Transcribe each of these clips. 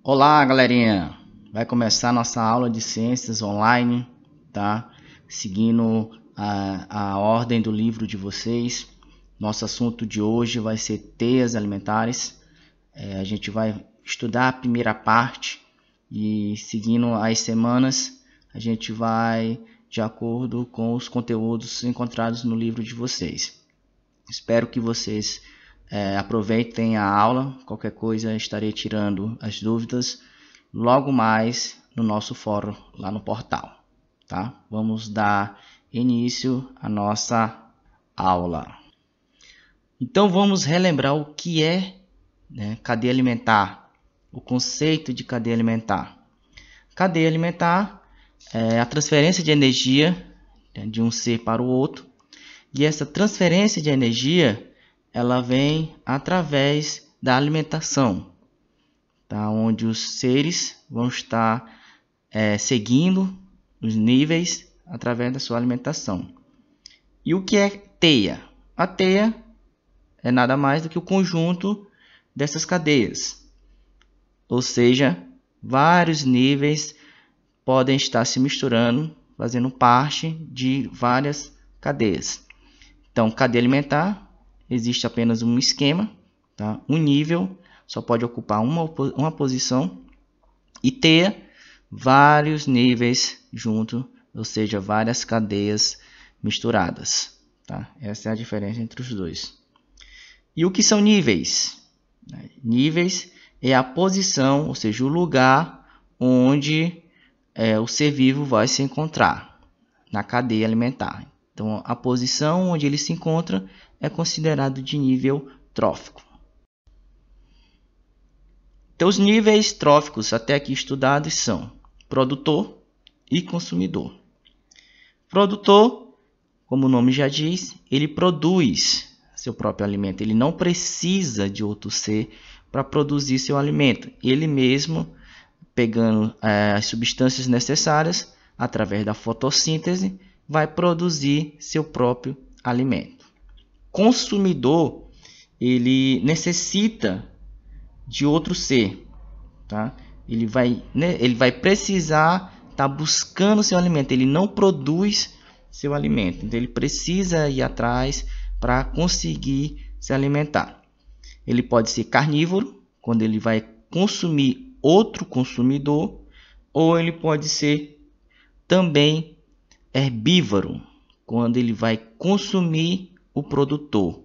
Olá, galerinha! Vai começar nossa aula de ciências online, tá? Seguindo a ordem do livro de vocês. Nosso assunto de hoje vai ser teias alimentares. A gente vai estudar a primeira parte e seguindo as semanas, a gente vai de acordo com os conteúdos encontrados no livro de vocês. Espero que vocês aproveitem a aula. Qualquer coisa estarei tirando as dúvidas logo mais no nosso fórum lá no portal, tá? Vamos dar início à nossa aula. Então vamos relembrar o que é, cadeia alimentar, o conceito de cadeia alimentar. Cadeia alimentar é a transferência de energia de um ser para o outro, e essa transferência de energia ela vem através da alimentação, tá? Onde os seres vão estar seguindo os níveis através da sua alimentação. E o que é teia? A teia é nada mais do que o conjunto dessas cadeias, ou seja, vários níveis podem estar se misturando, fazendo parte de várias cadeias. Então, cadeia alimentar, existe apenas um esquema, tá? Um nível só pode ocupar uma posição, e teia, vários níveis junto, ou seja, várias cadeias misturadas, tá? Essa é a diferença entre os dois. E o que são níveis? Níveis é a posição, ou seja, o lugar onde o ser vivo vai se encontrar na cadeia alimentar. Então, a posição onde ele se encontra é considerado de nível trófico. Então, os níveis tróficos até aqui estudados são produtor e consumidor. Produtor, como o nome já diz, ele produz seu próprio alimento. Ele não precisa de outro ser para produzir seu alimento. Ele mesmo, pegando as substâncias necessárias, através da fotossíntese, vai produzir seu próprio alimento. Consumidor, ele necessita de outro ser, tá? Ele vai precisar estar buscando seu alimento. Ele não produz seu alimento, então ele precisa ir atrás para conseguir se alimentar. Ele pode ser carnívoro, quando ele vai consumir outro consumidor, ou ele pode ser também herbívoro, quando ele vai consumir o produtor,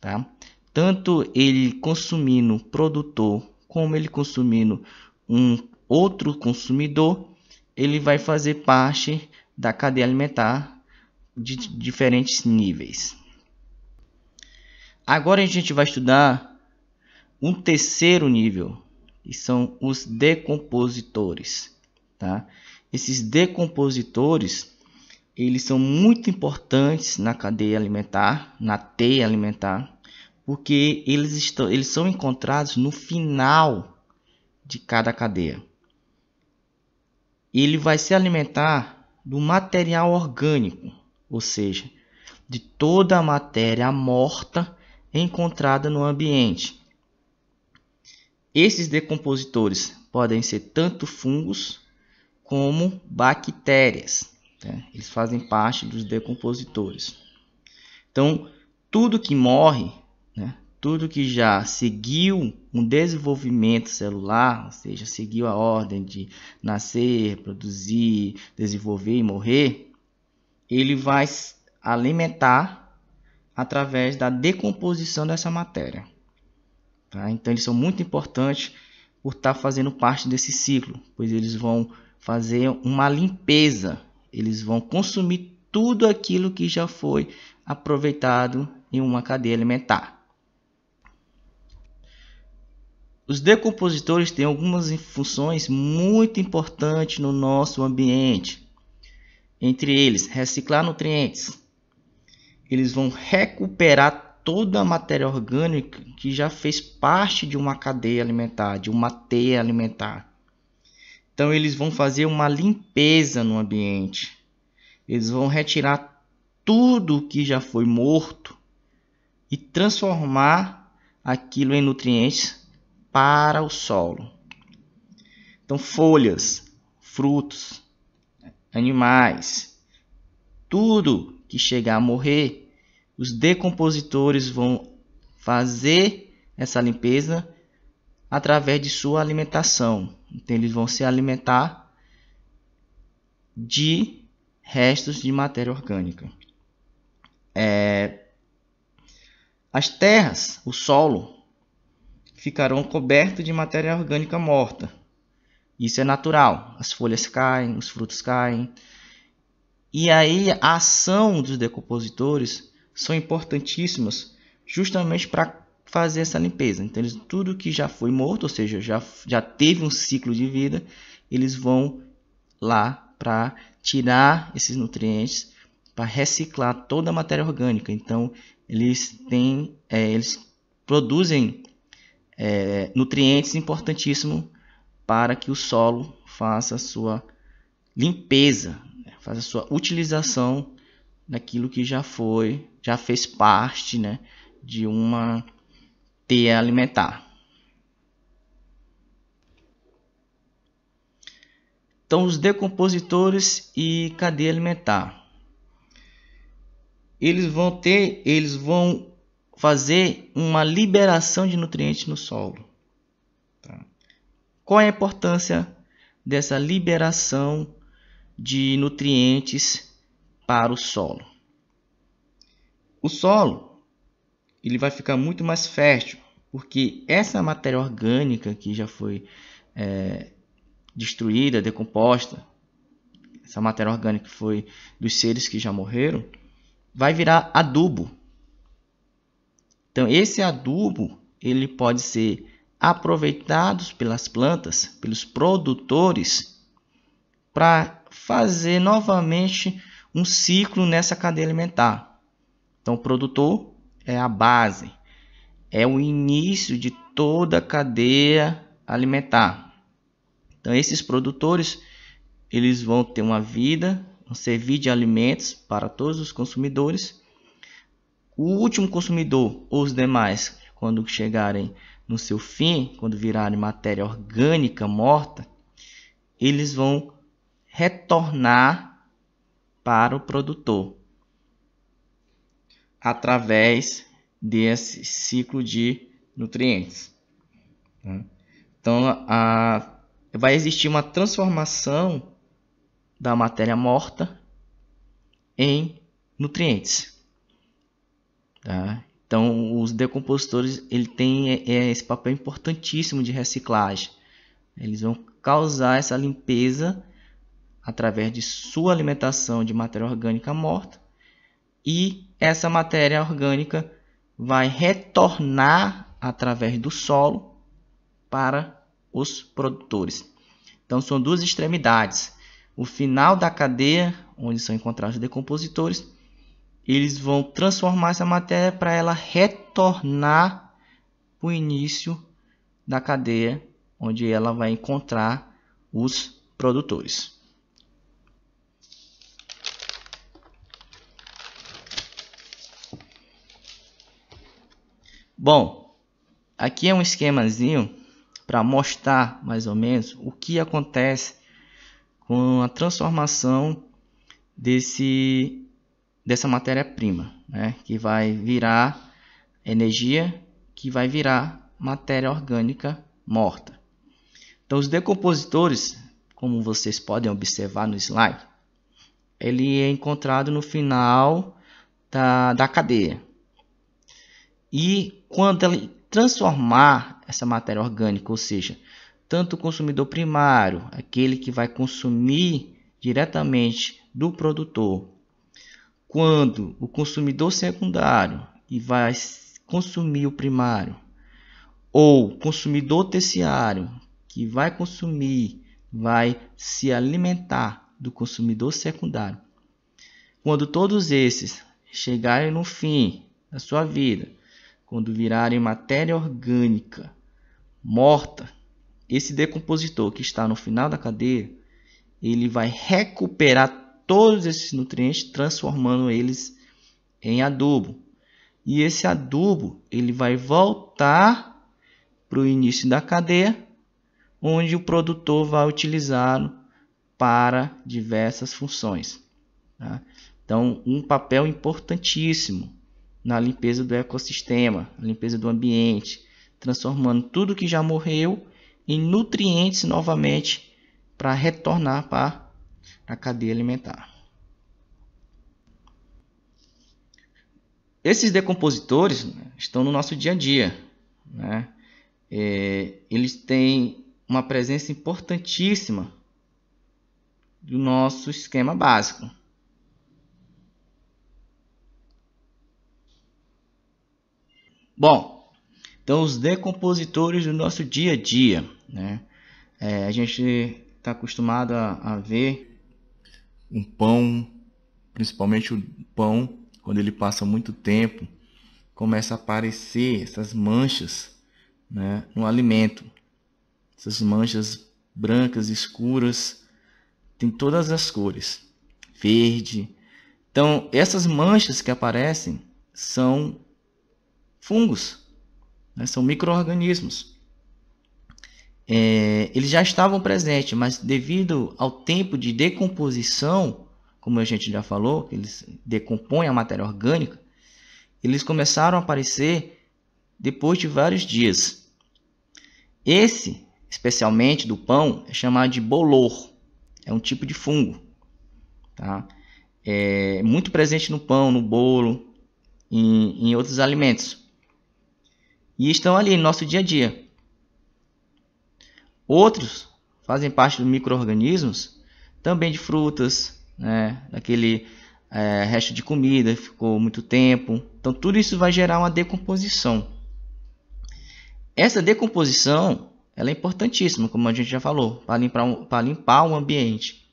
tá? Tanto ele consumindo o produtor, como ele consumindo um outro consumidor, ele vai fazer parte da cadeia alimentar de diferentes níveis. Agora a gente vai estudar um terceiro nível, que são os decompositores, tá? Esses decompositores, eles são muito importantes na cadeia alimentar, na teia alimentar, porque eles são encontrados no final de cada cadeia. Ele vai se alimentar do material orgânico, ou seja, de toda a matéria morta encontrada no ambiente. Esses decompositores podem ser tanto fungos como bactérias. Eles fazem parte dos decompositores. Então, tudo que morre, tudo que já seguiu um desenvolvimento celular, ou seja, seguiu a ordem de nascer, produzir, desenvolver e morrer, ele vai alimentar através da decomposição dessa matéria. Tá? Então, eles são muito importantes por estar fazendo parte desse ciclo, pois eles vão fazer uma limpeza. Eles vão consumir tudo aquilo que já foi aproveitado em uma cadeia alimentar. Os decompositores têm algumas funções muito importantes no nosso ambiente. Entre eles, reciclar nutrientes. Eles vão recuperar toda a matéria orgânica que já fez parte de uma cadeia alimentar, de uma teia alimentar. Então, eles vão fazer uma limpeza no ambiente. Eles vão retirar tudo que já foi morto e transformar aquilo em nutrientes para o solo. Então, folhas, frutos, animais, tudo que chegar a morrer, os decompositores vão fazer essa limpeza através de sua alimentação. Então, eles vão se alimentar de restos de matéria orgânica. As terras, o solo, ficarão cobertos de matéria orgânica morta. Isso é natural. As folhas caem, os frutos caem. E aí a ação dos decompositores são importantíssimas justamente para fazer essa limpeza. Então, tudo que já foi morto, ou seja, já teve um ciclo de vida, eles vão lá para tirar esses nutrientes, para reciclar toda a matéria orgânica. Então, eles produzem nutrientes importantíssimos para que o solo faça a sua limpeza, faça a sua utilização daquilo que já fez parte, né, de uma teia alimentar. Então, os decompositores e cadeia alimentar, eles vão fazer uma liberação de nutrientes no solo. Tá? Qual é a importância dessa liberação de nutrientes para o solo? O solo ele vai ficar muito mais fértil, porque essa matéria orgânica que já foi destruída, decomposta, essa matéria orgânica que foi dos seres que já morreram, vai virar adubo. Então, esse adubo ele pode ser aproveitado pelas plantas, pelos produtores, para fazer novamente um ciclo nessa cadeia alimentar. Então, o produtor é a base, é o início de toda a cadeia alimentar. Então, esses produtores eles vão ter uma vida, vão servir de alimentos para todos os consumidores. O último consumidor, ou os demais, quando chegarem no seu fim, quando virarem matéria orgânica morta, eles vão retornar para o produtor através desse ciclo de nutrientes. Então, vai existir uma transformação da matéria morta em nutrientes. Tá? Então, os decompositores ele tem esse papel importantíssimo de reciclagem. Eles vão causar essa limpeza através de sua alimentação de matéria orgânica morta, e essa matéria orgânica vai retornar através do solo para os produtores. Então, são duas extremidades. O final da cadeia, onde são encontrados os decompositores, eles vão transformar essa matéria para ela retornar para o início da cadeia, onde ela vai encontrar os produtores. Bom, aqui é um esquemazinho para mostrar mais ou menos o que acontece com a transformação dessa matéria-prima, né? Que vai virar energia, que vai virar matéria orgânica morta. Então, os decompositores, como vocês podem observar no slide, ele é encontrado no final da cadeia. E quando ele transformar essa matéria orgânica, ou seja, tanto o consumidor primário, aquele que vai consumir diretamente do produtor, quando o consumidor secundário, que vai consumir o primário, ou consumidor terciário, que vai consumir, vai se alimentar do consumidor secundário. Quando todos esses chegarem no fim da sua vida, quando virarem matéria orgânica morta, esse decompositor que está no final da cadeia, ele vai recuperar todos esses nutrientes, transformando eles em adubo. E esse adubo ele vai voltar para o início da cadeia, onde o produtor vai utilizá-lo para diversas funções. Tá? Então, um papel importantíssimo na limpeza do ecossistema, na limpeza do ambiente, transformando tudo que já morreu em nutrientes novamente para retornar para a cadeia alimentar. Esses decompositores estão no nosso dia a dia, né? Eles têm uma presença importantíssima do nosso esquema básico. Bom, então os decompositores do nosso dia a dia, né? A gente está acostumado a ver um pão, principalmente o pão, quando ele passa muito tempo, começa a aparecer essas manchas, né, no alimento. Essas manchas brancas, escuras, tem todas as cores, verde. Então, essas manchas que aparecem são fungos, né, são micro-organismos. Eles já estavam presentes, mas devido ao tempo de decomposição, como a gente já falou, eles decompõem a matéria orgânica, eles começaram a aparecer depois de vários dias. Esse, especialmente do pão, é chamado de bolor. É um tipo de fungo. Tá? É muito presente no pão, no bolo, em outros alimentos. E estão ali no nosso dia a dia. Outros fazem parte dos micro-organismos, também de frutas, né? Daquele resto de comida, ficou muito tempo. Então tudo isso vai gerar uma decomposição. Essa decomposição ela é importantíssima, como a gente já falou, para limpar o ambiente.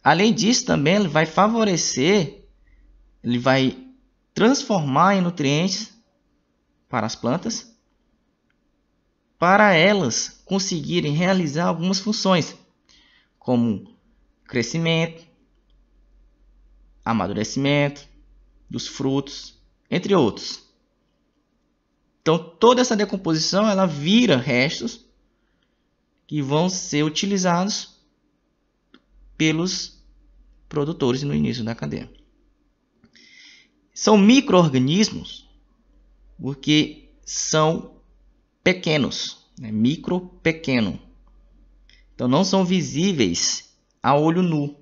Além disso, também ele vai favorecer, ele vai transformar em nutrientes para as plantas, para elas conseguirem realizar algumas funções, como crescimento, amadurecimento dos frutos, entre outros. Então, toda essa decomposição ela vira restos que vão ser utilizados pelos produtores no início da cadeia. São micro-organismos porque são pequenos, né? Micro, pequeno. Então, não são visíveis a olho nu,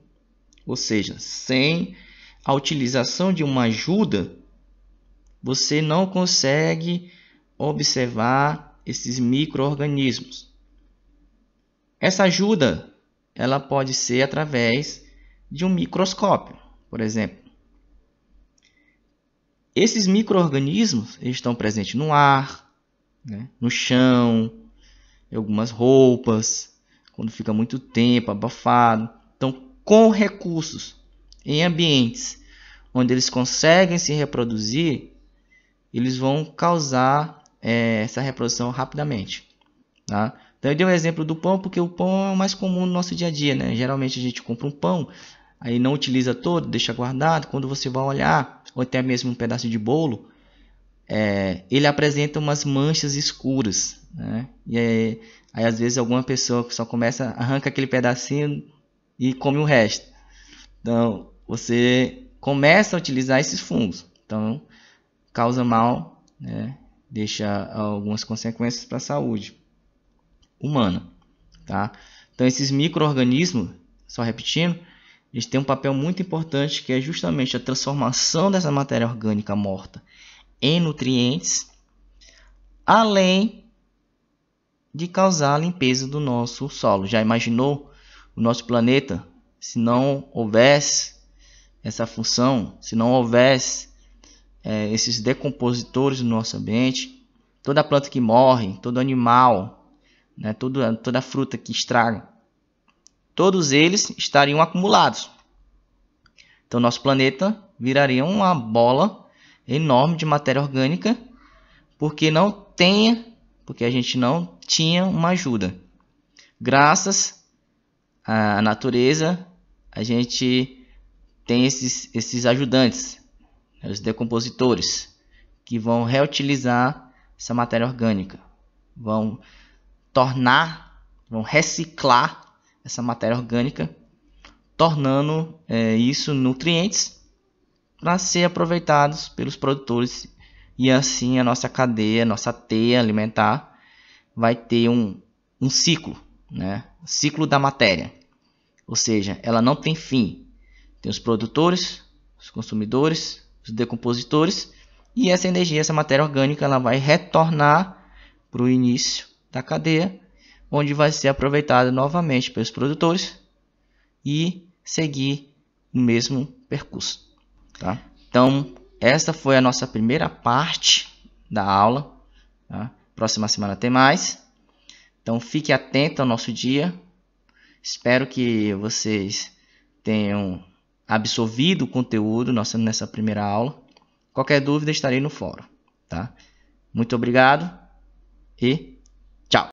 ou seja, sem a utilização de uma ajuda, você não consegue observar esses micro-organismos. Essa ajuda ela pode ser através de um microscópio, por exemplo. Esses micro-organismos estão presentes no ar, né, no chão, em algumas roupas, quando fica muito tempo abafado. Então, com recursos em ambientes onde eles conseguem se reproduzir, eles vão causar essa reprodução rapidamente. Tá? Então eu dei um exemplo do pão porque o pão é o mais comum no nosso dia a dia, né? Geralmente a gente compra um pão, aí não utiliza todo, deixa guardado. Quando você vai olhar, ou até mesmo um pedaço de bolo, ele apresenta umas manchas escuras, né? E aí às vezes alguma pessoa que só arranca aquele pedacinho e come o resto. Então você começa a utilizar esses fungos. Então causa mal, né? Deixa algumas consequências para a saúde humana. Tá? Então esses micro-organismos, só repetindo, eles têm um papel muito importante que é justamente a transformação dessa matéria orgânica morta em nutrientes, além de causar a limpeza do nosso solo. Já imaginou o nosso planeta se não houvesse essa função, se não houvesse esses decompositores no nosso ambiente? Toda planta que morre, todo animal, né, toda fruta que estraga, todos eles estariam acumulados. Então nosso planeta viraria uma bola enorme de matéria orgânica, porque a gente não tinha uma ajuda. Graças à natureza, a gente tem esses ajudantes, os decompositores, que vão reutilizar essa matéria orgânica, vão tornar vão reciclar essa matéria orgânica, tornando isso nutrientes para ser aproveitados pelos produtores, e assim a nossa cadeia, a nossa teia alimentar vai ter um ciclo, né? O ciclo da matéria, ou seja, ela não tem fim. Tem os produtores, os consumidores, os decompositores, e essa energia, essa matéria orgânica, ela vai retornar para o início da cadeia, onde vai ser aproveitada novamente pelos produtores e seguir o mesmo percurso, tá? Então, essa foi a nossa primeira parte da aula, tá? Próxima semana tem mais. Então, fique atento ao nosso dia. Espero que vocês tenham absorvido o conteúdo nessa primeira aula. Qualquer dúvida, estarei no fórum, tá? Muito obrigado e